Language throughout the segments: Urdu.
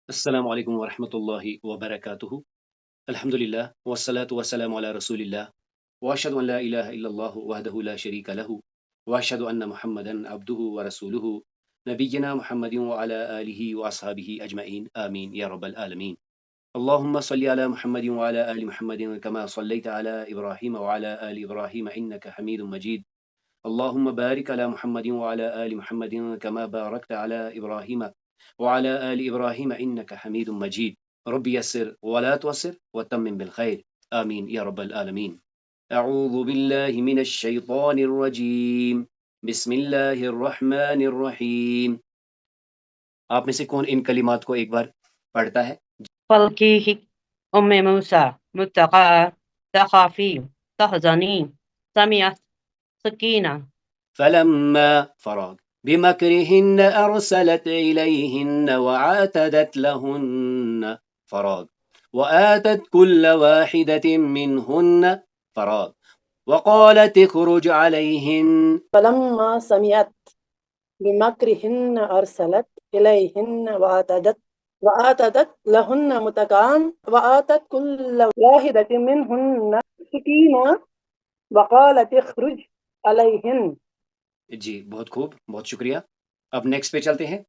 السلام علیکم ورحمۃ اللہ وبرکاتہ۔ الحمد للہ والصلاة والسلام علی رسول اللہ واشهد ان لا الہ الا اللہ وحدہ لا شریک لہ واشهد ان محمدا عبدہ ورسولہ نبینا محمد وعلی آلہ واصحابہ اجمعین آمین یا رب العالمین۔ اللهم صل على محمد وعلى آل محمد كما صليت على إبراهيم وعلى آل إبراهيم إنك حميد مجيد اللهم بارك على محمد وعلى آل محمد كما باركت على إبراهيم وعلى آل إبراهيم إنك حميد مجيد رب يسر ولا تعسر وتمم بالخير آمين يا رب العالمين۔ أعوذ بالله من الشيطان الرجيم بسم الله الرحمن الرحيم۔ آپ میں سے کون ان کلمات کو ایک بار پڑھتا ہے؟ فلقيه أم موسى متقى تخافي تحزني سمعت سكينة فلما فرغ بمكرهن أرسلت إليهن وعاتدت لهن فراغ وآتت كل واحدة منهن فراغ وقالت اخرج عليهن فلما سمعت بمكرهن أرسلت إليهن وآتدت لهن متكئا وآتت كل واحدة منهن سكينا وقالت اخرج عليهن۔ جی بہت خوب، بہت شکریہ۔ اب نیکسٹ پہ چلتے ہیں۔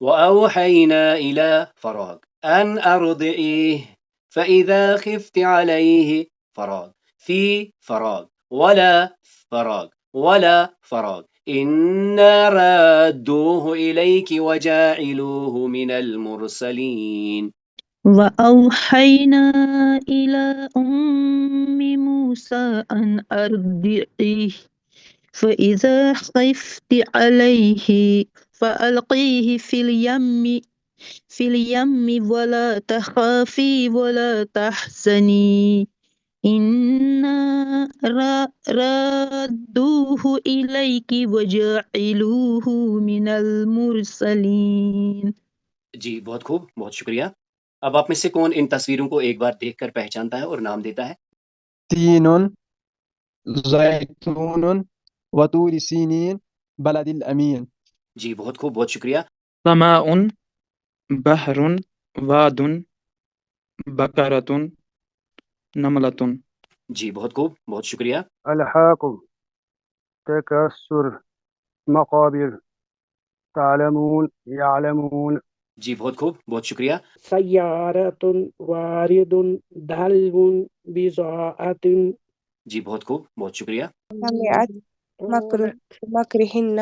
وأوحينا إلى فراغ أن أرضعيه فإذا خفت عليه فراغ في فراغ ولا فراغ إنا رادوه إليك وجاعلوه من المرسلين۔ وأوحينا إلى أم موسى أن أرضعيه فإذا خفت عليه فألقيه في اليم ولا تخافي ولا تحزني إنا رادوه إليك وجاعلوه من المرسلين۔ جی بہت خوب، بہت شکریہ۔ اب آپ میں سے کون ان تصویروں کو ایک بار دیکھ کر پہچانتا ہے اور نام دیتا ہے؟ تین زیتون وطور سینین بلد الامین۔ جی بہت خوب، بہت شکریہ۔ سماء بحر واد بقرۃ نملۃ۔ جی بہت خوب، بہت شکریہ۔ الحاکم تکسر مقابر تعلمون یعلمون۔ جی بہت خوب، بہت شکریہ۔ سیارۃ وارد دلو بضاعۃ۔ جی بہت خوب، بہت شکریہ۔ سمعت مكرهن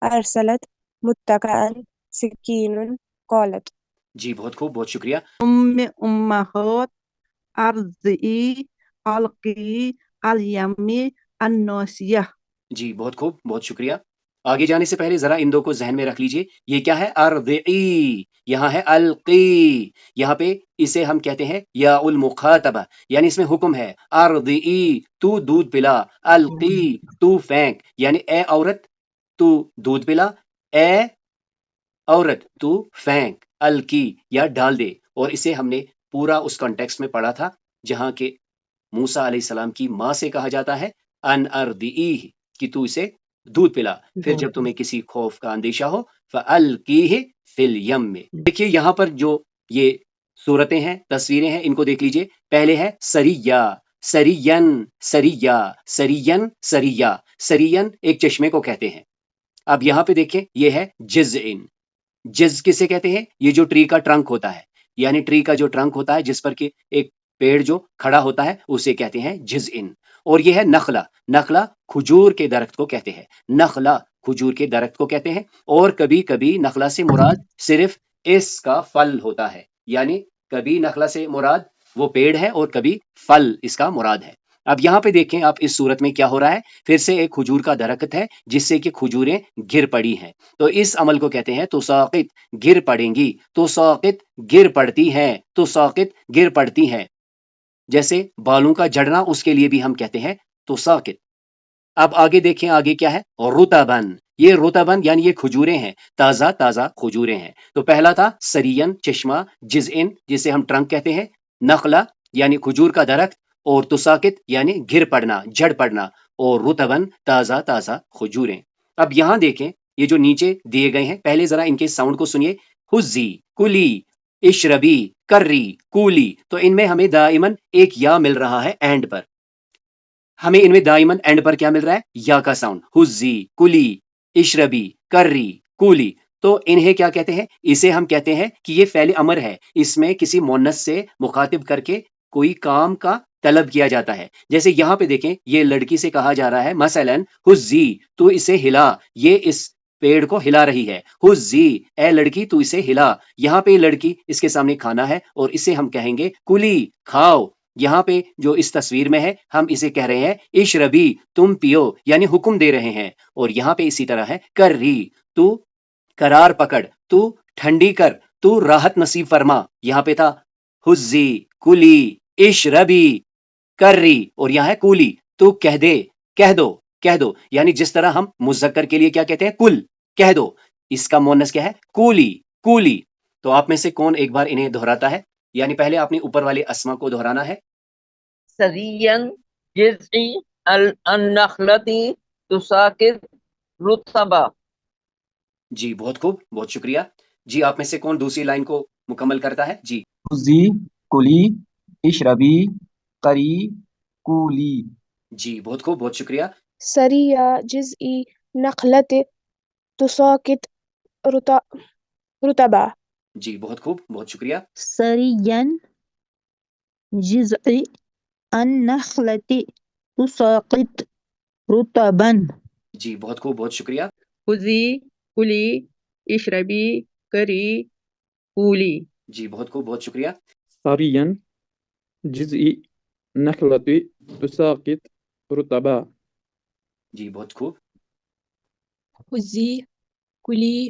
أرسلت متكئا سكين قالت۔ جی بہت خوب، بہت شکریہ۔ أمهات أرضعي ألقي اليم الناسية۔ جی بہت خوب، بہت شکریہ۔ آگے جانے سے پہلے ذرا ان دو کو ذہن میں رکھ لیجئے۔ یہ کیا ہے؟ ارضعی، یہاں ہے القی، یہاں پہ اسے ہم کہتے ہیں یا المخاطبہ، یعنی اس میں حکم ہے ارضعی تو دودھ پلا، القی تو پھینک، یعنی اے عورت تو دودھ پلا، اے عورت تو پھینک، القی یا ڈال دے۔ اور اسے ہم نے پورا اس کانٹیکسٹ میں پڑھا تھا جہاں کہ موسیٰ علیہ السلام کی ماں سے کہا جاتا ہے ان ارضعیہ کہ تو اسے دودھ پلا، پھر جب تمہیں کسی خوف کا اندیشہ ہو فَأَلْقِيهِ فِي الْيَمِّ۔ دیکھیے یہاں پر جو یہ صورتیں ہیں، تصویریں ہیں، ان کو دیکھ لیجئے۔ پہلے ہے سریہ، سریین، سریہ، سریین، سریہ۔ سریین ایک چشمے کو کہتے ہیں۔ اب یہاں پہ دیکھیں یہ ہے جزءن۔ جز کسے کہتے ہیں؟ یہ جو ٹری کا ٹرنک ہوتا ہے، یعنی ٹری کا جو ٹرنک ہوتا ہے جس پر کہ ایک پیڑ جو کھڑا ہوتا ہے اسے کہتے ہیں جزءن۔ اور یہ ہے نخلا۔ نخلا کھجور کے درخت کو کہتے ہیں، نخلا کھجور کے درخت کو کہتے ہیں۔ اور کبھی کبھی نخلا سے مراد صرف اس کا پھل ہوتا ہے، یعنی کبھی نخلا سے مراد وہ پیڑ ہے اور کبھی پھل اس کا مراد ہے۔ اب یہاں پہ دیکھیں آپ اس صورت میں کیا ہو رہا ہے، پھر سے ایک کھجور کا درخت ہے جس سے کہ کھجوریں گر پڑی ہیں، تو اس عمل کو کہتے ہیں تو ساقط، گر پڑیں گی، تو ساقط گر پڑتی ہیں، تو ساقط گر پڑتی ہیں۔ جیسے بالوں کا جڑنا، اس کے لیے بھی ہم کہتے ہیں تو ساقط۔ اب آگے دیکھیں، آگے کیا ہے؟ رطبن۔ یہ رطبن یعنی یہ کھجوریں ہیں، تازہ تازہ کھجوریں ہیں۔ تو پہلا تھا سرین چشمہ، جزءن جسے ہم ٹرنک کہتے ہیں، نخلا یعنی کھجور کا درخت، اور تساقط یعنی گر پڑنا، جھڑ پڑنا، اور رطبن تازہ تازہ کھجوریں۔ اب یہاں دیکھیں یہ جو نیچے دیے گئے ہیں، پہلے ذرا ان کے ساؤنڈ کو سنیے۔ حزی، کلی، اشربی، کرری، کولی. تو ان میں ہمیں دائمن ایک یا مل رہا ہے اینڈ پر. ہمیں ان میں دائمن اینڈ پر کیا مل رہا ہے؟ یا کا ساؤنڈ. حزی، کلی، اشربی، کرری، کولی. تو انہیں کیا کہتے ہیں؟ اسے ہم کہتے ہیں کہ یہ فعل امر ہے. اس میں کسی مونس سے مخاطب کر کے کوئی کام کا طلب کیا جاتا ہے. جیسے یہاں پہ دیکھیں، یہ لڑکی سے کہا جا رہا ہے مثلاً حزی، تو اسے ہلا. یہ اس پیڑ کو ہلا رہی ہے. حزی، اے لڑکی تو اسے ہلا. یہاں پہ لڑکی، اس کے سامنے کھانا ہے اور اسے ہم کہیں گے کلی، کھاؤ. یہاں پہ جو اس تصویر میں ہے ہم اسے کہہ رہے ہیں اشربی، تم پیو، یعنی حکم دے رہے ہیں. اور یہاں پہ اسی طرح ہے کرری، تو قرار پکڑ، تو ٹھنڈی کر، تو راحت نصیب فرما. یہاں پہ تھا حزی، کلی، اشربی، کرری، اور یہاں ہے کولی، تو کہہ دے، کہہ دو، کہہ دو. یعنی جس طرح ہم مذکر کے لیے کیا کہتے ہیں؟ کل، کہہ دو. اس کا مونس کیا ہے؟ کولی، کولی. تو آپ میں سے کون ایک بار انہیں دہراتا ہے؟ یعنی پہلے آپ نے اوپر والے اسما کو دہرانا ہے. سريا جزعي النخلة تساقط رطبا. جی بہت خوب، بہت شکریہ. جی آپ میں سے کون دوسری لائن کو مکمل کرتا ہے؟ جی خذی، کلی، اشربی، قری، کولی. جی بہت خوب، بہت شکریہ. سريع جزء نخلة تساقط رطبا. جی بہت خوب، بہت شکریہ. سريا جزء النخلة تساقط رطبا. جی بہت خوب، بہت شکریہ. خذی، کلی، اشربی، کری، کولی. جی بہت خوب، بہت شکریہ. سريا جزء نخلة تساقط رطبا. جی بہت خوب. خذي كلي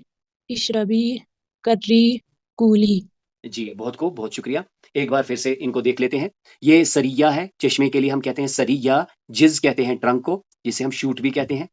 اشربي كري كولي. جی بہت خوب، بہت شکریہ. ایک بار پھر سے ان کو دیکھ لیتے ہیں. یہ سریہ ہے، چشمے کے لیے ہم کہتے ہیں سریہ. جز کہتے ہیں ٹرنک کو، جسے ہم شوٹ بھی کہتے ہیں.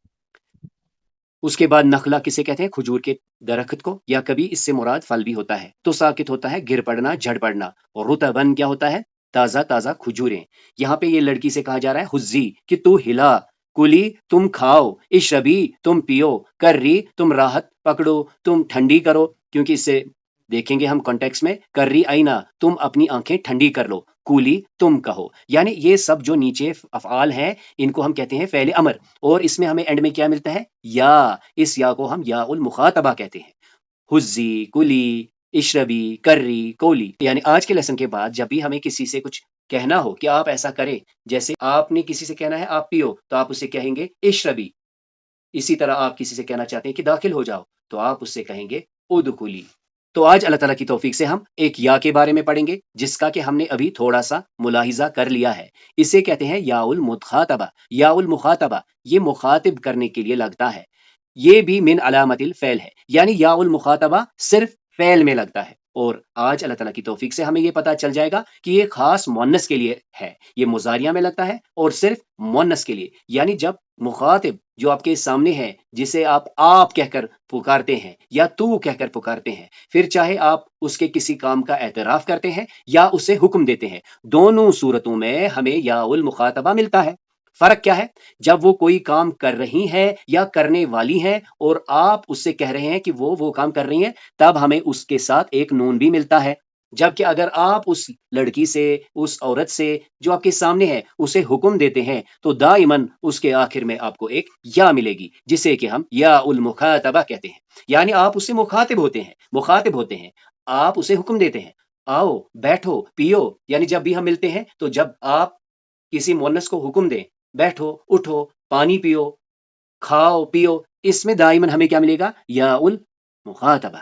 اس کے بعد نخلا کسے کہتے ہیں؟ کھجور کے درخت کو، یا کبھی اس سے مراد پھل بھی ہوتا ہے. تو ساکت ہوتا ہے گر پڑنا، جھڑ پڑنا. اور رطبن کیا ہوتا ہے؟ تازہ تازہ کھجوریں. یہاں پہ یہ لڑکی سے کہا جا رہا ہے حزی، کہ تو ہلا، کلی تم کھاؤ، اشربی تم پیو، کرری تم راحت پکڑو، تم ٹھنڈی کرو. کیونکہ اس سے دیکھیں گے ہم کانٹیکس میں، کرری آئینہ تم اپنی آنکھیں ٹھنڈی کر لو، کولی تم کہو. یعنی یہ سب جو نیچے افعال ہیں ان کو ہم کہتے ہیں فعل امر. اور اس میں ہمیں اینڈ میں کیا ملتا ہے؟ یا. اس یا کو ہم یا المخاطبہ کہتے ہیں. حزی، کلی، اشربی، کرری، کولی. یعنی آج کے لیسن کے بعد جب بھی ہمیں کسی سے کچھ کہنا ہو کہ آپ ایسا کریں، جیسے آپ نے کسی سے کہنا ہے آپ پیو، تو آپ اسے کہیں گے اشربی. اسی طرح آپ کسی سے کہنا چاہتے ہیں کہ داخل ہو جاؤ، تو آپ اس سے کہیں گے ادخلی. تو آج اللہ تعالیٰ کی توفیق سے ہم ایک یا کے بارے میں پڑھیں گے، جس کا کہ ہم نے ابھی تھوڑا سا ملاحظہ کر لیا ہے. اسے کہتے ہیں یا المخاطبہ. یا المخاطبہ، یہ مخاطب کرنے کے لیے لگتا ہے. یہ بھی من علامت الفعل ہے، یعنی یا المخاطبہ صرف فعل میں لگتا ہے. اور آج اللہ تعالیٰ کی توفیق سے ہمیں یہ پتہ چل جائے گا کہ یہ خاص مونس کے لیے ہے. یہ مضاریہ میں لگتا ہے اور صرف مونس کے لیے. یعنی جب مخاطب جو آپ کے سامنے ہے، جسے آپ کہہ کر پکارتے ہیں یا تو کہہ کر پکارتے ہیں، پھر چاہے آپ اس کے کسی کام کا اعتراف کرتے ہیں یا اسے حکم دیتے ہیں، دونوں صورتوں میں ہمیں یا المخاطبہ ملتا ہے. فرق کیا ہے؟ جب وہ کوئی کام کر رہی ہیں یا کرنے والی ہیں اور آپ اس سے کہہ رہے ہیں کہ وہ کام کر رہی ہیں، تب ہمیں اس کے ساتھ ایک نون بھی ملتا ہے. جبکہ اگر آپ اس لڑکی سے، اس عورت سے جو آپ کے سامنے ہے، اسے حکم دیتے ہیں، تو دائماً اس کے آخر میں آپ کو ایک یا ملے گی، جسے کہ ہم یا المخاطبہ کہتے ہیں. یعنی آپ اس سے مخاطب ہوتے ہیں، آپ اسے حکم دیتے ہیں، آؤ بیٹھو پیو. یعنی جب بھی ہم ملتے ہیں تو جب آپ کسی مونس کو حکم دیں، بیٹھو اٹھو پانی پیو کھاؤ پیو، اس میں دائماً ہمیں کیا ملے گا؟ یا المخاطبہ.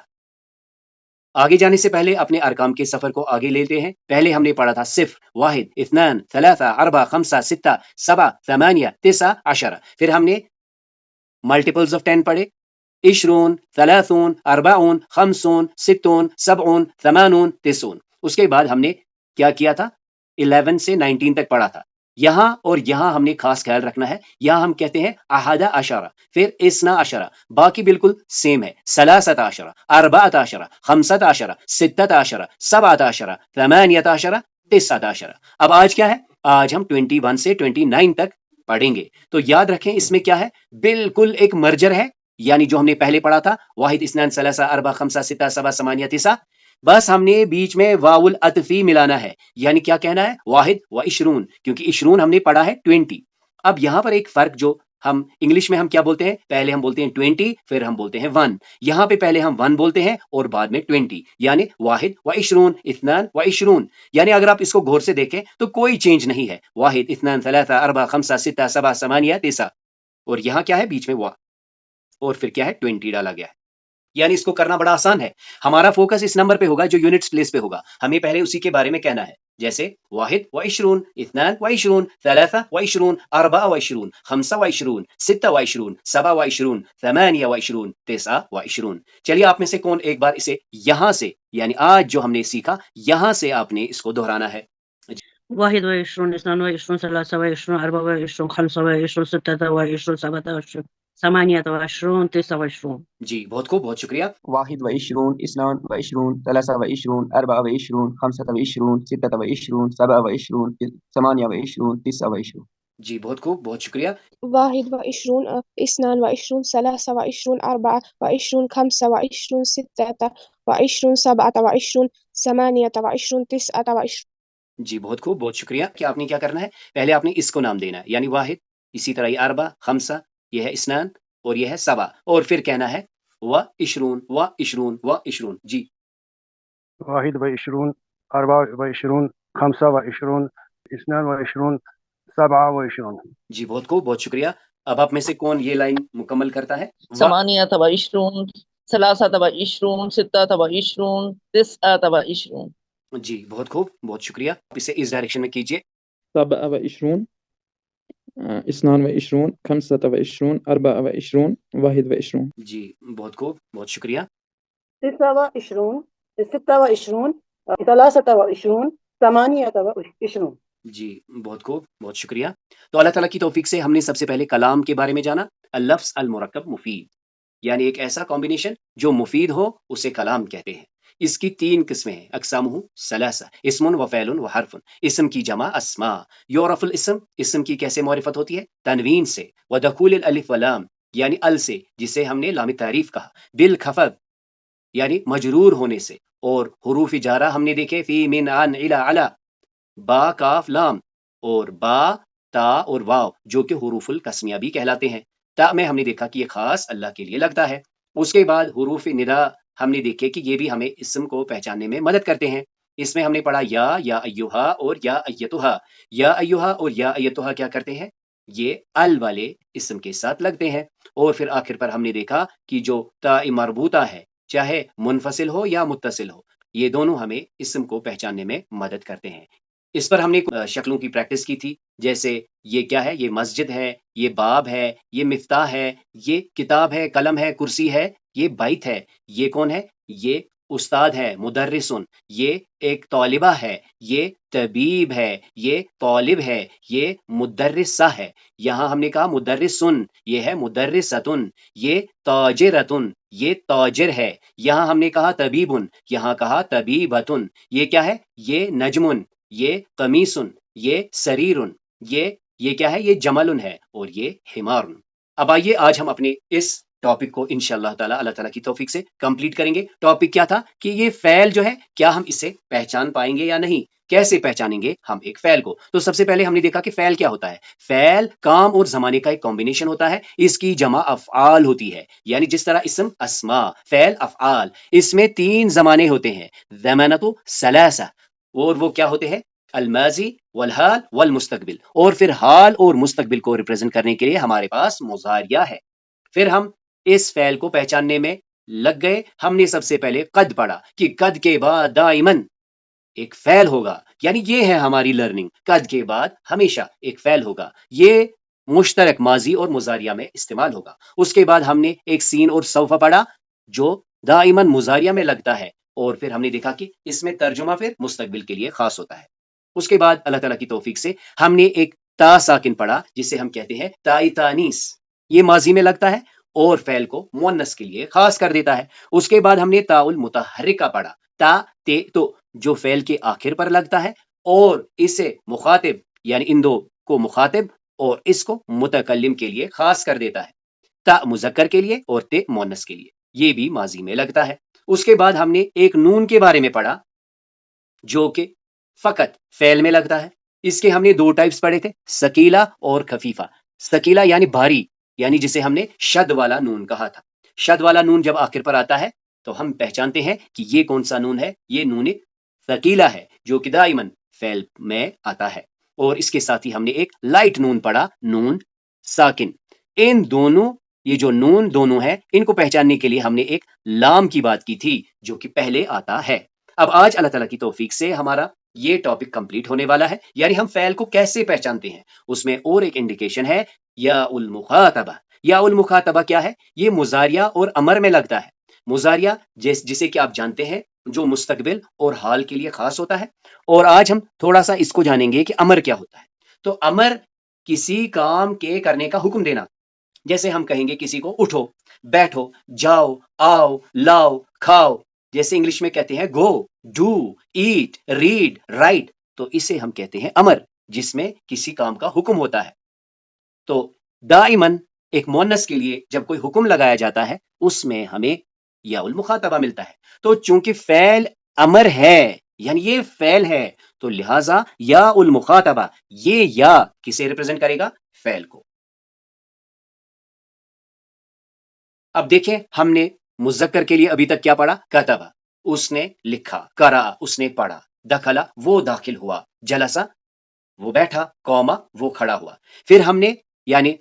آگے جانے سے پہلے اپنے ارکام کے سفر کو آگے لیتے ہیں. پہلے ہم نے پڑھا تھا صفر، واحد، اثنان، ثلاثہ، اربع، خمسہ، ستہ، سبع، ثمانیہ، تسع، عشرہ. پھر ہم نے ملٹیپلز آف 10 پڑھے، عشرون، ثلاثون، اربعون، خمسون، ستون، سبعون، ثمانون، تسعون. اس کے بعد ہم نے کیا کیا تھا؟ 11 سے 19 تک پڑھا تھا. یہاں اور یہاں ہم نے خاص خیال رکھنا ہے، یہاں ہم کہتے ہیں احد عشرہ، پھر اثنا عشرہ، باقی بالکل سیم ہے. ثلاثۃ عشرہ، اربعۃ عشرہ، خمسۃ عشرہ، ستۃ عشرہ، سبعۃ عشرہ، ثمانیۃ عشرہ، تسعۃ عشرہ. اب آج کیا ہے؟ آج ہم 21 سے 29 تک پڑھیں گے. تو یاد رکھیں اس میں کیا ہے؟ بالکل ایک مرجر ہے، یعنی جو ہم نے پہلے پڑھا تھا واحد اثنان ثلاثہ اربع خمسہ ستہ سبع ثمانیہ تسعہ، بس ہم نے بیچ میں واو العطفی ملانا ہے، یعنی کیا کہنا ہے واحد و عشرون، کیونکہ عشرون ہم نے پڑھا ہے 20۔ اب یہاں پر ایک فرق جو ہم انگلش میں ہم کیا بولتے ہیں، پہلے ہم بولتے ہیں 20 پھر ہم بولتے ہیں 1، یہاں پہ پہلے ہم 1 بولتے ہیں اور بعد میں 20، یعنی واحد و عشرون اثنان و عشرون، یعنی اگر آپ اس کو غور سے دیکھیں تو کوئی چینج نہیں ہے، واحد اثنان ثلاثہ اربع خمسہ ستہ سبع ثمانیہ تسعہ، اور یہاں کیا ہے بیچ میں وا اور پھر کیا ہے 20 ڈالا گیا ہے، یعنی اس کو کرنا بڑا آسان ہے۔ ہمارا فوکس اس نمبر پہ ہوگا جو یونٹس پلیس پہ ہوگا، ہمیں پہلے اسی کے بارے میں کہنا ہے، جیسے واحد و عشرون اثنان و عشرون ثلاثہ و عشرون اربع و عشرون خمسہ و عشرون ستہ و عشرون سبع و عشرون ثمانیہ و عشرون تسعہ و عشرون۔ چلیے آپ میں سے کون ایک بار اسے یہاں سے، یعنی آج جو ہم نے سیکھا یہاں سے آپ نے اس کو دہرانا ہے۔ واحد وعشرون اثنان وعشرون ثلاثة وعشرون أربعة وعشرون خمسة وعشرون ستة وعشرون سبعة وعشرون ثمانية وعشرون تسعة وعشرون۔ جی بہت خوب، بہت شکریہ۔ واحد وعشرون اثنان وعشرون ثلاثة وعشرون أربعة وعشرون خمسة وعشرون ستة وعشرون سبعة وعشرون ثمانية وعشرون تسعة وعشرون۔ جی بہت خوب، بہت شکریہ۔ واحد وعشرون اثنان وعشرون ثلاثة وعشرون أربعة وعشرون خمسة وعشرون ستة وعشرون سبعة وعشرون ثمانية وعشرون تسعة وعشرون۔ جی بہت خوب، بہت شکریہ۔ کہ آپ نے کیا کرنا ہے، پہلے آپ نے اس کو نام دینا ہے، یعنی واحد، اسی طرح یہ اربع خمسہ، یہ ہے اسنان اور یہ ہے سبع، اور پھر کہنا ہے و عشرون و عشرون و عشرون۔ جی واحد وعشرون أربعة وعشرون خمسة وعشرون اثنان وعشرون سبعة وعشرون۔ جی بہت خوب، بہت شکریہ۔ اب آپ میں سے کون یہ لائن مکمل کرتا ہے؟ ثمانية وعشرون ثلاثة وعشرون ستة وعشرون تسعة وعشرون۔ جی بہت خوب، بہت شکریہ۔ آپ اسے اس ڈائریکشن میں کیجئے۔ سبعة وعشرون اثنان وعشرون خمسة وعشرون أربعة وعشرون واحد وعشرون۔ جی بہت خوب، بہت شکریہ۔ تسعة وعشرون ستة وعشرون ثلاثة وعشرون ثمانية وعشرون۔ جی بہت خوب، بہت شکریہ۔ تو اللہ تعالیٰ کی توفیق سے ہم نے سب سے پہلے کلام کے بارے میں جانا، اللفظ المرکب مفید، یعنی ایک ایسا کمبینیشن جو مفید ہو اسے کلام کہتے ہیں۔ اس کی 3 قسمیں ہیں، اقسامہ ثلاثہ، اسم و فعل و حرف۔ اسم کی جمع اسماء، یعرف الاسم، اسم کی کیسے معرفت ہوتی ہے؟ تنوین سے، ودخول الالف واللام یعنی ال سے، جسے ہم نے لام تعریف کہا، بالخفض یعنی مجرور ہونے سے، اور حروف جارہ ہم نے دیکھے فی من عن الی علی، با کاف لام، اور با تا اور واو جو کہ حروف القسمیہ بھی کہلاتے ہیں۔ تا میں ہم نے دیکھا کہ یہ خاص اللہ کے لیے لگتا ہے۔ اس کے بعد حروف ندا ہم نے دیکھے کہ یہ بھی ہمیں اسم کو پہچاننے میں مدد کرتے ہیں۔ اس میں ہم نے پڑھا یا ایہا اور یا ایتھا۔ یا ایہا اور یا ایتھا کیا کرتے ہیں؟ یہ ال والے اسم کے ساتھ لگتے ہیں۔ اور پھر آخر پر ہم نے دیکھا کہ جو تا مربوطہ ہے، چاہے منفصل ہو یا متصل ہو، یہ دونوں ہمیں اسم کو پہچاننے میں مدد کرتے ہیں۔ اس پر ہم نے شکلوں کی پریکٹس کی تھی، جیسے یہ کیا ہے، یہ مسجد ہے، یہ باب ہے، یہ مفتاح ہے، یہ کتاب ہے، قلم ہے، کرسی ہے، یہ بیت ہے، یہ کون ہے، یہ استاد ہے، مدرسن، یہ ایک طالبہ ہے، یہ طبیب ہے، یہ طالب ہے، یہ مدرسہ ہے۔ یہاں ہم نے کہا مدرسن، یہ ہے مدرستن، یہ تاجرتن، یہ تاجر ہے۔ یہاں ہم نے کہا طبیبن، یہاں کہا طبیبتن۔ یہ کیا ہے، یہ نجمن، یہ قمیصن، یہ سریرن، یہ کیا ہے، یہ جملن ہے، اور یہ حمارن۔ اب آئیے آج ہم اپنے اس ٹاپک کو انشاءاللہ تعالیٰ اللہ تعالیٰ کی توفیق سے کمپلیٹ کریں گے۔ ٹاپک کیا تھا کہ یہ فعل جو ہے کیا ہم اسے پہچان پائیں گے یا نہیں، کیسے پہچانیں گے ہم ایک فعل کو؟ تو سب سے پہلے ہم نے دیکھا کہ فعل کیا ہوتا ہے۔ فعل کام اور زمانے کا ایک کمبینیشن ہوتا ہے، اس کی جمع افعال ہوتی ہے، یعنی جس طرح اسم اسماء، فعل افعال، اس میں 3 زمانے ہوتے ہیں، زمانۃ ثلاثہ، اور وہ کیا ہوتے ہیں، الماضی والحال والمستقبل، اور پھر حال اور مستقبل کو ریپرزینٹ کرنے کے لیے ہمارے پاس مضارعہ ہے۔ پھر ہم اس فعل کو پہچاننے میں لگ گئے۔ ہم نے سب سے پہلے قد پڑھا کہ قد کے بعد دائمن ایک فعل ہوگا، یعنی یہ ہے ہماری لرننگ، قد کے بعد ہمیشہ ایک فعل ہوگا، یہ مشترک ماضی اور مضارعہ میں استعمال ہوگا۔ اس کے بعد ہم نے ایک سین اور سوف پڑھا جو دائمن مضارعہ میں لگتا ہے، اور پھر ہم نے دیکھا کہ اس میں ترجمہ پھر مستقبل کے لیے خاص ہوتا ہے۔ اس کے بعد اللہ تعالیٰ کی توفیق سے ہم نے ایک تا ساکن پڑھا جسے ہم کہتے ہیں تائی تانیس، یہ ماضی میں لگتا ہے اور فعل کو مؤنث کے لیے خاص کر دیتا ہے۔ اس کے بعد ہم نے تا المتحرکہ پڑھا، تا تے تو، جو فعل کے آخر پر لگتا ہے اور اسے مخاطب یعنی ان دو کو مخاطب اور اس کو متکلم کے لیے خاص کر دیتا ہے۔ تا مذکر کے لیے اور تے مونس کے لیے، یہ بھی ماضی میں لگتا ہے۔ اس کے بعد ہم نے ایک نون کے بارے میں پڑھا جو کہ فقط فعل میں لگتا ہے۔ اس کے ہم نے 2 ٹائپس پڑھے تھے، ثقیلہ اور خفیفہ۔ ثقیلہ یعنی بھاری، یعنی جسے ہم نے شد والا نون کہا تھا۔ شد والا نون جب آخر پر آتا ہے تو ہم پہچانتے ہیں کہ یہ کون سا نون ہے، یہ نون ثقیلہ ہے جو کہ دائماً فعل میں آتا ہے۔ اور اس کے ساتھ ہی ہم نے ایک لائٹ نون پڑھا، نون ساکن۔ ان دونوں، یہ جو نون دونوں ہیں، ان کو پہچاننے کے لیے ہم نے ایک لام کی بات کی تھی جو کہ پہلے آتا ہے۔ اب آج اللہ تعالیٰ کی توفیق سے ہمارا یہ ٹاپک کمپلیٹ ہونے والا ہے، یعنی ہم فعل کو کیسے پہچانتے ہیں۔ اس میں اور ایک انڈیکیشن ہے، یا المخاطبہ۔ یا المخاطبہ کیا ہے؟ یہ مضارعہ اور امر میں لگتا ہے۔ مضارعہ جسے کہ آپ جانتے ہیں جو مستقبل اور حال کے لیے خاص ہوتا ہے، اور آج ہم تھوڑا سا اس کو جانیں گے کہ امر کیا ہوتا ہے۔ تو امر کسی کام کے کرنے کا حکم دینا، جیسے ہم کہیں گے کسی کو اٹھو، بیٹھو، جاؤ، آؤ، لاؤ، کھاؤ، جیسے انگلش میں کہتے ہیں گو، ڈو، ایٹ، ریڈ، رائٹ، تو اسے ہم کہتے ہیں امر، جس میں کسی کام کا حکم ہوتا ہے۔ تو دائماً ایک مونس کے لیے جب کوئی حکم لگایا جاتا ہے اس میں ہمیں یا المخاطبہ ملتا ہے۔ تو چونکہ فعل امر ہے، یعنی یہ فعل ہے، تو لہٰذا یا المخاطبہ، یہ یا کسے ریپرزینٹ کرے گا؟ فعل کو۔ اب دیکھیں ہم نے مذکر کے لیے ابھی تک کیا پڑھا؟ کتبہ، اس نے لکھا، قرأ، اس نے پڑھا، دخل، وہ داخل ہوا، جلسہ، وہ بیٹھا، قوما، وہ کھڑا ہوا۔ پھر ہم نے یعنی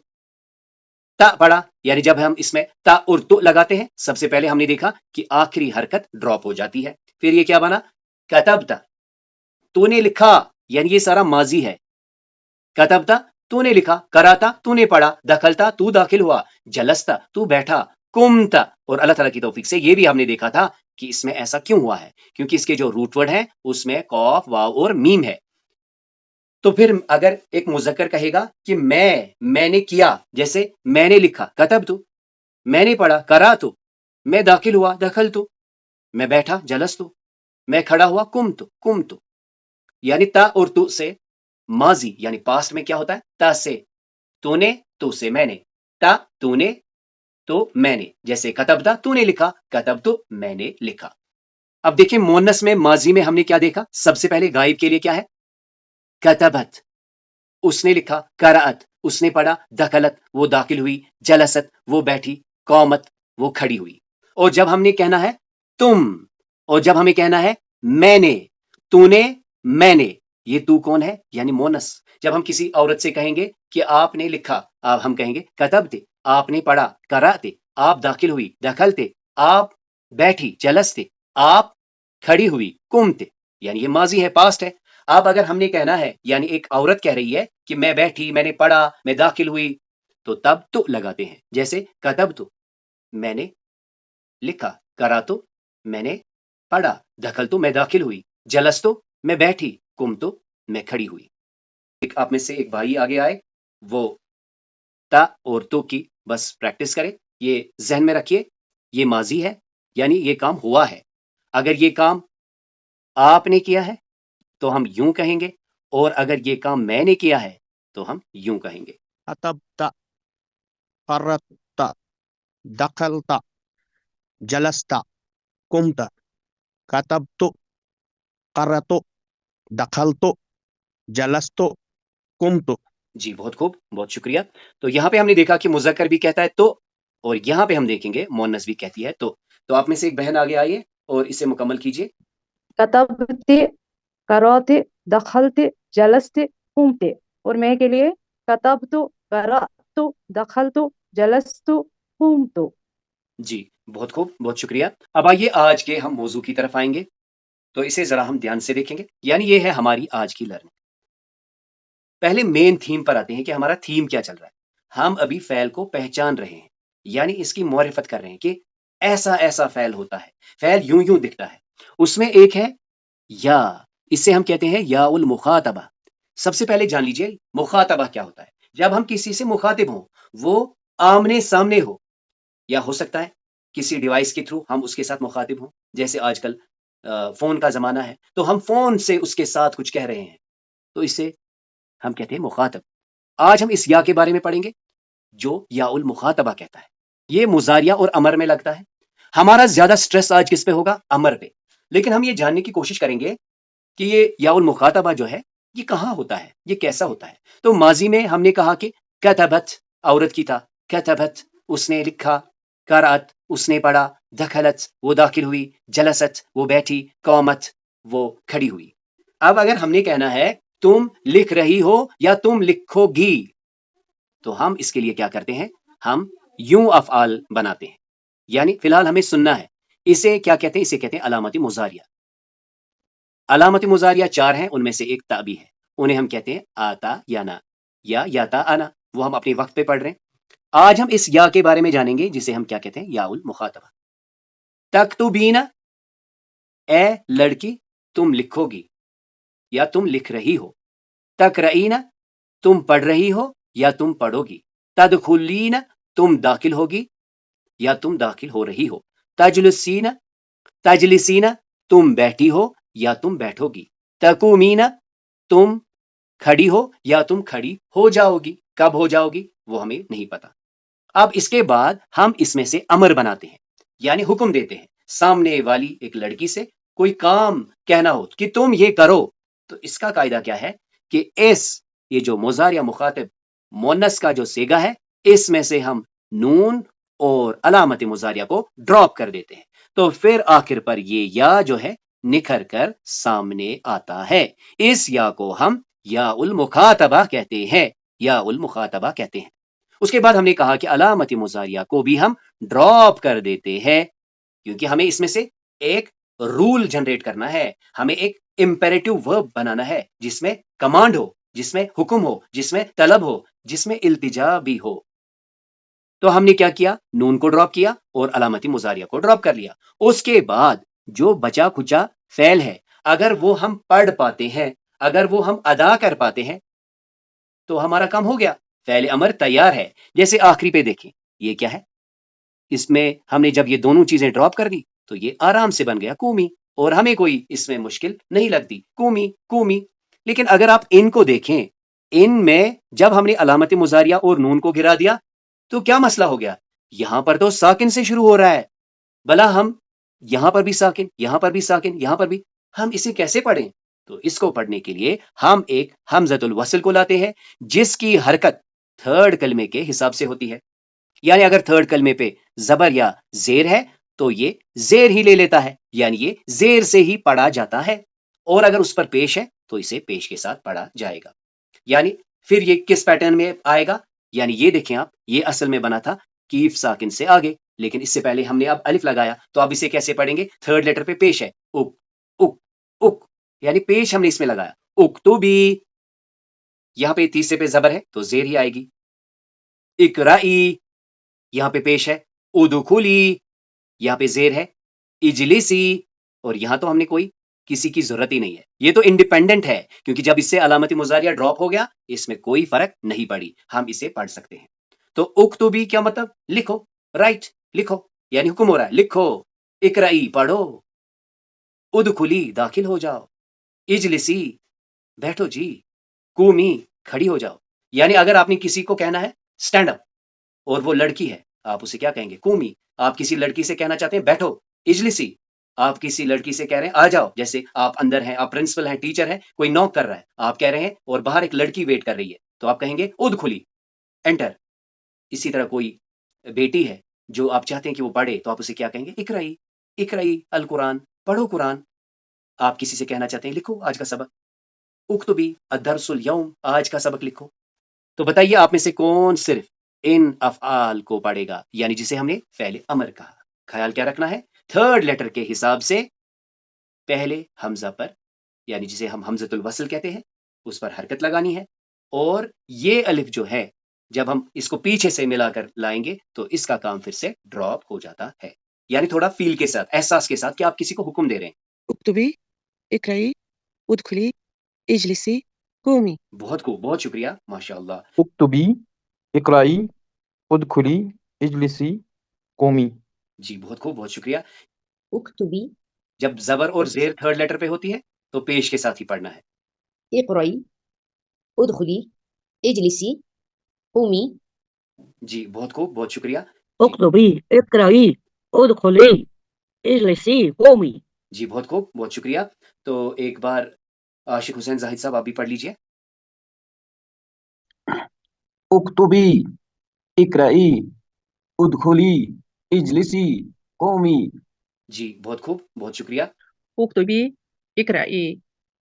تا پڑھا، یعنی جب ہم اس میں تا اور تو لگاتے ہیں، سب سے پہلے ہم نے دیکھا کہ آخری حرکت ڈراپ ہو جاتی ہے۔ پھر یہ کیا بنا؟ کتبتا، تو نے لکھا، یعنی یہ سارا ماضی ہے۔ کتبتا، تو نے لکھا، قراتا، تو نے پڑھا، دخلتا، تو داخل ہوا، جلستا، تو بیٹھا، کمتا۔ اور اللہ تعالیٰ کی توفیق سے یہ بھی ہم نے دیکھا تھا کہ اس میں ایسا کیوں ہوا ہے، کیونکہ اس کے جو روٹ ورڈ ہیں اس میں قاف، واو اور میم ہے۔ تو پھر اگر ایک مذکر کہے گا کہ میں نے کیا، جیسے میں نے لکھا، کتبتو، میں نے پڑھا، قرأتو، میں داخل ہوا، دخلتو، میں بیٹھا، جلستو، میں کھڑا ہوا، قمتو۔ یعنی تا اور تو سے ماضی یعنی پاسٹ میں کیا ہوتا ہے؟ تا سے تو نے، تو سے میں نے، تا تو نے، تو میں نے، جیسے کتبتا، تو نے لکھا، کتبتو، میں نے لکھا۔ اب دیکھیں مونس میں ماضی میں ہم نے کیا دیکھا؟ سب سے پہلے غائب کے لیے کیا ہے؟ کتبت، اس نے لکھا، قرأت، اس نے پڑھا، دخلت، وہ داخل ہوئی، جلست، وہ بیٹھی، قومت، وہ کھڑی ہوئی۔ اور جب ہم نے کہنا ہے تم، اور جب ہمیں کہنا ہے میں نے، تو نے، میں نے، یہ تو کون ہے؟ یعنی مونس۔ جب ہم کسی عورت سے کہیں گے کہ آپ نے لکھا، ہم کہیں گے کتبتے، آپ نے پڑھا، قرأتے، آپ داخل ہوئی، دخلتے، آپ بیٹھی، جلستے، آپ کھڑی ہوئی، قمتے، یعنی یہ ماضی ہے، پاسٹ ہے۔ اب اگر ہم نے کہنا ہے، یعنی ایک عورت کہہ رہی ہے کہ میں بیٹھی، میں نے پڑھا، میں داخل ہوئی، تو تب تو لگاتے ہیں، جیسے کتبتو، میں نے لکھا، قرأتو، میں نے پڑھا، دخلتو، میں داخل ہوئی، جلستو، میں بیٹھی، قمتو، میں کھڑی ہوئی۔ ایک آپ میں سے ایک بھائی آگے آئے، وہ تا اور تو کی بس پریکٹس کرے، یہ ذہن میں رکھیے، یہ ماضی ہے، یعنی یہ کام ہوا ہے۔ اگر یہ کام آپ نے کیا ہے تو ہم یوں کہیں گے، اور اگر یہ کام میں نے کیا ہے تو ہم یوں کہیں گے۔ کتبت، قرأت، دخلت، جلست، قمت، کتبت، قرأت، دخلت، جلست، قمت۔ جی بہت خوب، بہت شکریہ۔ تو یہاں پہ ہم نے دیکھا کہ مذکر بھی کہتا ہے تو، اور یہاں پہ ہم دیکھیں گے مؤنث بھی کہتی ہے تو آپ میں سے ایک بہن آگے آئیے اور اسے مکمل کیجیے۔ کتبت، قرأت، دخلت، جلست، قمت۔ اور میں کے لیے کتبت، قرأت، دخلت، جلست، قمت۔ جی بہت خوب، بہت شکریہ۔ اب آئیے آج کے ہم موضوع کی طرف آئیں گے، تو اسے ذرا ہم دھیان سے دیکھیں گے، یعنی یہ ہے ہماری آج کی لرننگ۔ پہلے مین تھیم پر آتے ہیں کہ ہمارا تھیم کیا چل رہا ہے۔ ہم ابھی فعل کو پہچان رہے ہیں، یعنی اس کی معرفت کر رہے ہیں کہ ایسا ایسا فعل ہوتا ہے، فعل یوں یوں دکھتا ہے۔ اس میں ایک ہے یا، اسے ہم کہتے ہیں یا المخاطبہ۔ سب سے پہلے جان لیجئے مخاطبہ کیا ہوتا ہے۔ جب ہم کسی سے مخاطب ہوں، وہ آمنے سامنے ہو، یا ہو سکتا ہے کسی ڈیوائس کے تھرو ہم اس کے ساتھ مخاطب ہوں، جیسے آج کل فون کا زمانہ ہے تو ہم فون سے اس کے ساتھ کچھ کہہ رہے ہیں، تو اسے ہم کہتے ہیں مخاطب۔ آج ہم اس یا کے بارے میں پڑھیں گے، جو یا المخاطبہ کہتا ہے. یہ مضارعہ اور امر میں لگتا ہے. ہمارا زیادہ سٹریس آج کس پہ ہوگا؟ امر پہ. لیکن ہم یہ جاننے کی کوشش کریں گے کہ یہ یا المخاطبہ جو ہے یہ کہاں ہوتا ہے، یہ کیسا ہوتا ہے. تو ماضی میں ہم نے کہا کہ کتبت عورت کی تھا، کتبت اس نے لکھا، قرأت اس نے پڑھا، دخلت وہ داخل ہوئی، جلست وہ بیٹھی، قامت وہ کھڑی ہوئی. اب اگر ہم نے کہنا ہے تم لکھ رہی ہو یا تم لکھو گی، تو ہم اس کے لیے کیا کرتے ہیں؟ ہم یوں افعال بناتے ہیں. یعنی فی الحال ہمیں سننا ہے. اسے کیا کہتے ہیں؟ اسے کہتے ہیں علامتی مضارعہ. علامتی مضارعہ 4 ہیں، ان میں سے ایک تا بھی ہے. انہیں ہم کہتے ہیں آتا یا نا یا یاتا آنا. وہ ہم اپنے وقت پہ پڑھ رہے ہیں. آج ہم اس یا کے بارے میں جانیں گے جسے ہم کیا کہتے ہیں؟ یا المخاطبہ. تکتبین، اے لڑکی تم لکھو گی یا تم لکھ رہی ہو. تقرئین، تم پڑھ رہی ہو یا تم پڑھو گی. تدخلین، تم داخل ہوگی یا تم داخل ہو رہی ہو. تجلسین، تجلسین تم بیٹھی ہو یا تم بیٹھو گی. تقومین، تم کھڑی ہو یا تم کھڑی ہو جاؤ گی. کب ہو جاؤ گی وہ ہمیں نہیں پتا. اب اس کے بعد ہم اس میں سے امر بناتے ہیں، یعنی حکم دیتے ہیں. سامنے والی ایک لڑکی سے کوئی کام کہنا ہو کہ تم یہ کرو، تو اس کا قاعدہ کیا ہے کہ یہ جو مضارع مخاطب مونس کا جو صیغہ ہے، اس میں سے ہم نون اور علامت مضارعہ کو ڈراپ کر دیتے ہیں. تو پھر آخر پر یہ یا جو ہے نکھر کر سامنے آتا ہے. اس یا کو ہم یا المخاطبہ کہتے ہیں، یا المخاطبہ کہتے ہیں. اس کے بعد ہم نے کہا کہ علامت مضارعہ کو بھی ہم ڈراپ کر دیتے ہیں، کیونکہ ہمیں اس میں سے ایک رول جنریٹ کرنا ہے. ہمیں ایک امپیریٹو ورب بنانا ہے جس میں کمانڈ ہو، جس میں حکم ہو، جس میں طلب ہو، جس میں التجا بھی ہو. تو ہم نے کیا کیا؟ نون کو ڈراپ کیا اور علامتی مضارعہ کو ڈراپ کر لیا. اس کے بعد جو بچا کھچا فعل ہے، اگر وہ ہم پڑھ پاتے ہیں، اگر وہ ہم ادا کر پاتے ہیں، تو ہمارا کام ہو گیا. فعل امر تیار ہے. جیسے آخری پہ دیکھیں، یہ کیا ہے؟ اس میں ہم نے جب یہ دونوں چیزیں ڈراپ کر دی تو یہ آرام سے بن گیا کومی، اور ہمیں کوئی اس میں مشکل نہیں لگتی. کومی کومی. لیکن اگر آپ ان کو دیکھیں، ان میں جب ہم نے علامت مضارعہ اور نون کو گرا دیا تو کیا مسئلہ ہو گیا؟ یہاں پر تو ساکن سے شروع ہو رہا ہے. بلا ہم یہاں پر بھی ساکن، یہاں پر بھی ساکن، یہاں پر بھی، ہم اسے کیسے پڑھیں؟ تو اس کو پڑھنے کے لیے ہم ایک حمزۃ الوصل کو لاتے ہیں جس کی حرکت تھرڈ کلمے کے حساب سے ہوتی ہے. یعنی اگر تھرڈ کلمے پہ زبر یا زیر ہے تو یہ زیر ہی لے لیتا ہے، یعنی یہ زیر سے ہی پڑھا جاتا ہے. اور اگر اس پر پیش ہے تو اسے پیش کے ساتھ پڑھا جائے گا. یعنی پھر یہ کس پیٹرن میں آئے گا؟ یعنی یہ دیکھیں آپ، یہ اصل میں بنا تھا کیف ساکن سے آگے، لیکن اس سے پہلے ہم نے اب الف لگایا، تو اب اسے کیسے پڑھیں گے؟ تھرڈ لیٹر پہ پیش ہے، اک اک اک، یعنی پیش ہم نے اس میں لگایا. اکتبی، یہاں پہ تیسرے پہ زبر ہے تو زیر ہی آئے گی. اقرائی، یہاں پہ پیش ہے. ادخلی، یہاں پہ زیر ہے. اجلسی، اور یہاں تو ہم نے کوئی کسی کی ضرورت ہی نہیں ہے، یہ تو انڈیپینڈنٹ ہے، کیونکہ جب اس سے علامت مضارعہ ڈراپ ہو گیا اس میں کوئی فرق نہیں پڑی، ہم اسے پڑھ سکتے ہیں. تو اکتبی کیا مطلب؟ لکھو، رائٹ، لکھو، یعنی حکم ہو رہا ہے لکھو. اقرائی، پڑھو. ادخلی، داخل ہو جاؤ. اجلسی، بیٹھو جی. قومی، کھڑی ہو جاؤ. یعنی اگر آپ نے کسی کو کہنا ہے سٹینڈ اپ اور وہ لڑکی ہے، آپ اسے کیا کہیں گے؟ قومی. آپ کسی لڑکی سے کہنا چاہتے ہیں بیٹھو، اجلسی. آپ کسی لڑکی سے کہہ رہے ہیں آ جاؤ، جیسے آپ اندر ہیں، آپ پرنسپل ہیں، ٹیچر ہیں، کوئی نوک کر رہا ہے، آپ کہہ رہے ہیں اور باہر ایک لڑکی ویٹ کر رہی ہے، تو آپ کہیں گے ادخلی، انٹر. اسی طرح کوئی بیٹی ہے جو آپ چاہتے ہیں کہ وہ پڑھے، تو آپ اسے کیا کہیں گے؟ اقرائی، اقرائی القرآن، پڑھو قرآن. آپ کسی سے کہنا چاہتے ہیں لکھو آج کا سبق، اکتبی الدرس اليوم، آج کا سبق لکھو. تو بتائیے آپ میں سے کون صرف ان افعال کو پڑھے گا، یعنی جسے ہم نے فعل امر کہا. خیال کیا رکھنا ہے؟ تھرڈ لیٹر کے حساب سے پہلے حمزہ پر، یعنی جسے ہم حمزۃ الوصل کہتے ہیں، اس پر حرکت لگانی ہے. اور یہ الف جو ہے جب ہم اس کو پیچھے سے ملا کر لائیں گے تو اس کا کام پھر سے ڈراپ ہو جاتا ہے، یعنی تھوڑا فیل کے ساتھ، احساس کے ساتھ کہ آپ کسی کو حکم دے رہے ہیں. اکتبی، اقرئی، ادخلی، اجلسی، قومی. بہت خوب، بہت شکریہ، ماشاء اللہ. اکتبی، اقرائی، ادخلی، اجلسی، قومی. جی بہت خوب، بہت شکریہ. اکتبی، جب زبر اور زیر تھرڈ لیٹر پہ ہوتی ہے تو پیش کے ساتھ ہی پڑھنا ہے. اقرئی، ادخلی، اجلسی، قومی. جی بہت خوب، بہت شکریہ. اكتبي اقرأي ادخلي اجلسي قومي. جی بہت خوب، بہت شکریہ. تو ایک بار عاشق حسین زاہد صاحب آپ بھی پڑھ لیجیے. اکتبی اقرئی ادخلی اجلسی قومی. جی بہت خوب، بہت شکریہ. اكتبي اقرأي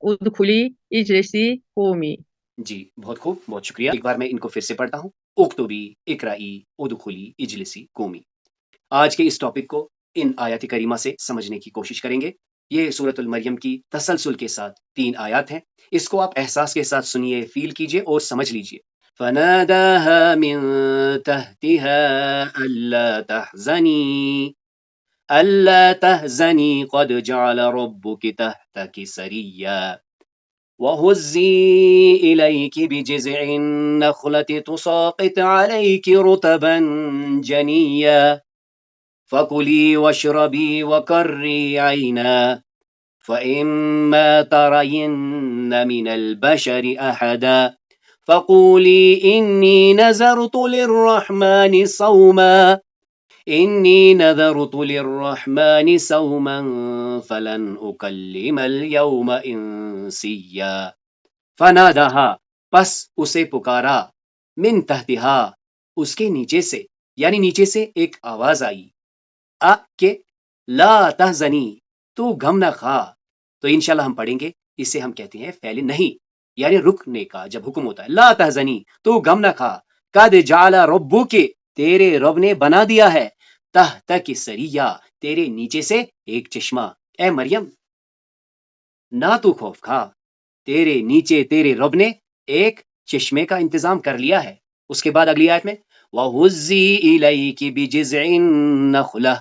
ادخلي اجلسي قومي. جی بہت خوب، بہت شکریہ. ایک بار میں ان کو پھر سے پڑھتا ہوں. اکتبی اقرائی ادخلی اجلسی قومی. آج کے اس ٹاپک کو ان آیات کریمہ سے سمجھنے کی کوشش کریں گے. یہ سورۃ المریم کی تسلسل کے ساتھ 3 آیات ہیں. اس کو آپ احساس کے ساتھ سنیے، فیل کیجئے اور سمجھ لیجئے. فناداها من تحتها ألا تحزني قد جعل ربك تحتك سريا وهزي إليك بجذع النخلة تساقط عليك رطبا جنيا فكلي واشربي وقري عينا فإما ترين من البشر أحدا فقولي إني نذرت للرحمن صوما فلن أكلم اليوم إنسيا. فناداها پس اسے پکارا، من تحتہا اس کے نیچے سے، یعنی نیچے سے ایک آواز آئی، کہ لا تحزنی تو غم نہ کھا. تو انشاءاللہ ہم پڑھیں گے، اسے ہم کہتے ہیں فعل نہیں، یعنی رکنے کا جب حکم ہوتا ہے. لا تحزنی تو غم نہ کھا، قد جعل ربک تیرے رب نے بنا دیا ہے، تحتک سریا تیرے نیچے سے ایک چشمہ. اے مریم نہ تو خوف کھا، تیرے نیچے تیرے رب نے ایک چشمے کا انتظام کر لیا ہے. اس کے بعد اگلی آیت میں وَهُزِّي إِلَيْكِ بِجِذْعِ النَّخْلَةِ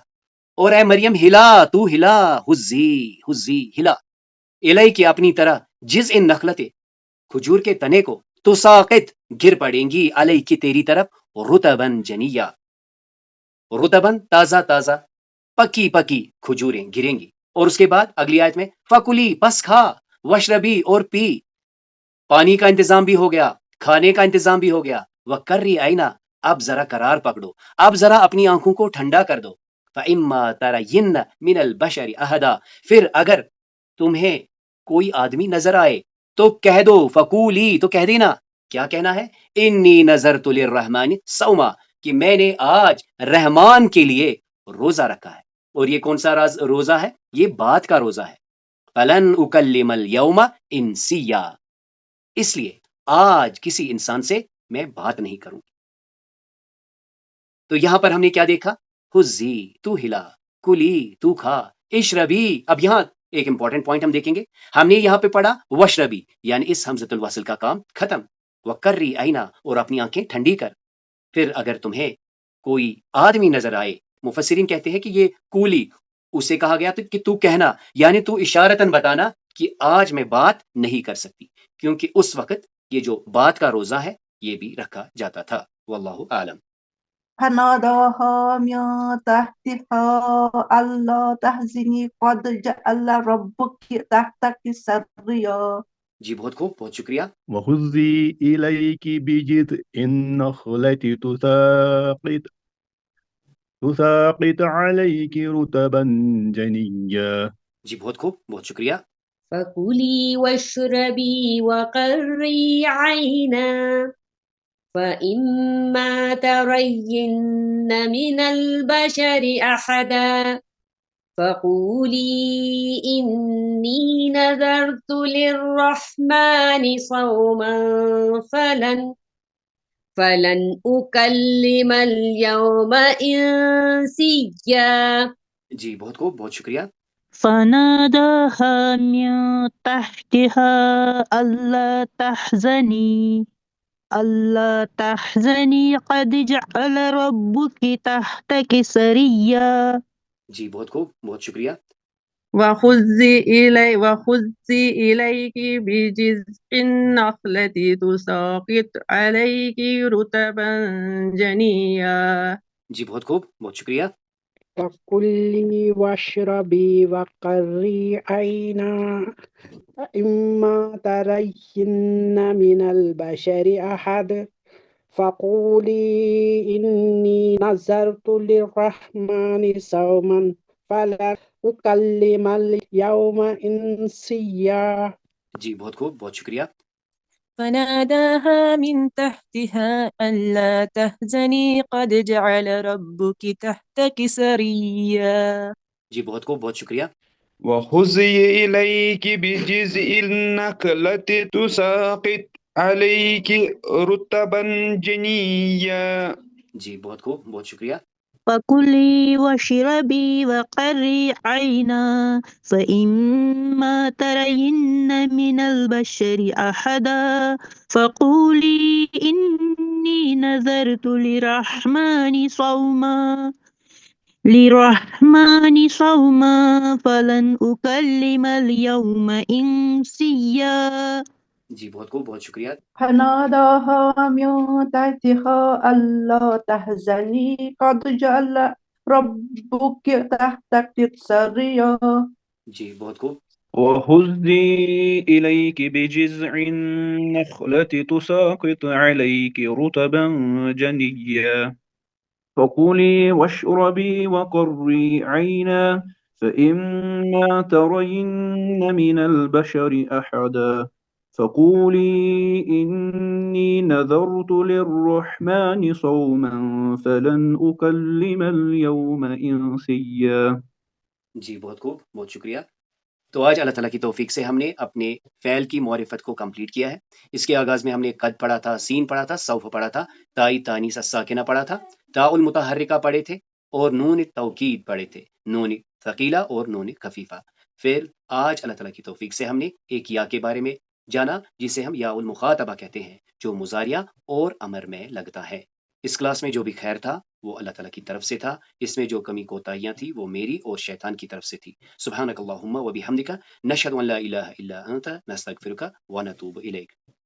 اور اے مریم ہلا، تو ہلا، ہزی ہلا، الیک اپنی طرح، جزء النخلۃ کھجور کے تنے کو، تساقط گر پڑیں گی، علیک تیری طرف، رطباً جنیا رطباً تازہ تازہ، پکی پکی کھجوریں گریں گی. اور اس کے بعد اگلی آیت میں فکلی پس کھا، وشربی اور پی، پانی کا انتظام بھی ہو گیا، کھانے کا انتظام بھی ہو گیا. وقری عینا اب ذرا قرار پکڑو، اب ذرا اپنی آنکھوں کو ٹھنڈا کر دو. فَإِمَّا تَرَيِنَّ مِنَ الْبَشَرِ أَحَدًا پھر اگر تمہیں کوئی آدمی نظر آئے تو کہہ دو، فقولی تو کہہ دینا، کیا کہنا ہے؟ انی نذرت للرحمن صوما کہ میں نے آج رحمان کے لیے روزہ رکھا ہے. اور یہ کون سا روزہ ہے؟ یہ بات کا روزہ ہے. فلن اکلم اليوم انسیا اس لیے آج کسی انسان سے میں بات نہیں کروں. تو یہاں پر ہم نے کیا دیکھا؟ حزی تو ہلا، کلی تو کھا، اشربی. اب یہاں ایک امپورٹنٹ پوائنٹ ہم دیکھیں گے. ہم نے یہاں پہ پڑھا وشربی، یعنی اس حمزۃ الوصل کا کام ختم. وقری عینا اور اپنی آنکھیں ٹھنڈی کر. پھر اگر تمہیں کوئی آدمی نظر آئے، مفسرین کہتے ہیں کہ یہ کولی اسے کہا گیا کہ تو کہنا، یعنی تو اشارتاً بتانا کہ آج میں بات نہیں کر سکتی، کیونکہ اس وقت یہ جو بات کا روزہ ہے یہ بھی رکھا جاتا تھا. واللہ اعلم. فناداها من تحتها ألا تحزني قد جعل ربك تحتك سريا. جی بہت خوب، بہت شکریہ. وَهُزِّي إِلَيْكِ بِجِذْعِ النَّخْلَةِ تساقط عليك رطبا جنيا. جی بہت خوب، بہت شکریہ. فَكُلِي وَاشْرَبِي وَقَرِّي عَيْنًا فَإِمَّا تَرَيِنَّ مِنَ الْبَشَرِ أَحَدًا فَقُولِي إِنِّي نَذَرْتُ لِلرَّحْمَنِ صَوْمًا فَلَنْ أُكَلِّمَ الْيَوْمَ إِنسِيًّا. جی بہت خوب، بہت شکریہ. فناداها من تحتها ألا تحزني قد جعل ربك تحتك سريا. جی بہت خوب، بہت شکریہ. وَخُذِّي إِلَيْكِ بِجِذْعِ النَّخْلَةِ تُسَاقِطْ عَلَيْكِ رُطَبًا جَنِيًّا. جی بہت خوب، بہت شکریہ. وَكُلِي وَاشْرَبِي وَقَرِّي عَيْنًا فَإِمَّا تَرَيِنَّ مِنَ الْبَشَرِ أَحَدًا فقولي إني نذرت للرحمن صوما فلن أكلم اليوم إنسيا. جی بہت خوب، بہت شکریہ. فناداها من تحتها ألا تحزني قد جعل ربك تحتك سريا. جی بہت خوب، بہت شکریہ. وخذي إليك بجذع النخلة تساقط عليك رطبا جنيا. جی بہت خوب، بہت شکریہ. فكلي واشربي وقري عينا فإما ترين من البشر أحدا فقولي إني نذرت للرحمن صوما فلن أكلم اليوم إنسيا. جی بہت خوب، بہت شکریہ. فناداها من تحتها ألا تحزني قد جعل ربك تحتك سريا. جی بہت خوب. وهزي إليك بجذع النخلة تساقط عليك رطبا جنيا فكلي واشربي وقري عينا فإما ترين من البشر أحدا فقولي إني نذرت للرحمن صوما فلن أكلم اليوم إنسيا. جی بہت خوب، بہت شکریہ. تو آج اللہ تعالیٰ کی توفیق سے ہم نے اپنے فعل کی معرفت کو کمپلیٹ کیا ہے. اس کے آغاز میں ہم نے قد پڑھا تھا، سین پڑھا تھا، سوف پڑھا تھا، تائی تانیث الساکنہ پڑھا تھا، تاء المتحرکہ پڑھے تھے، اور نون توکید پڑھے تھے، نون ثقیلہ اور نون خفیفہ. پھر آج اللہ تعالیٰ کی توفیق سے ہم نے ایک یا کے بارے میں جانا جسے ہم یا المخاطبہ کہتے ہیں، جو مضارعہ اور امر میں لگتا ہے. اس کلاس میں جو بھی خیر تھا وہ اللہ تعالیٰ کی طرف سے تھا. اس میں جو کمی کوتاہیاں تھی وہ میری اور شیطان کی طرف سے تھی. سبحانک اللہم و بحمدک نشہد ان لا الہ الا انت نستغفرک و نتوب الیک.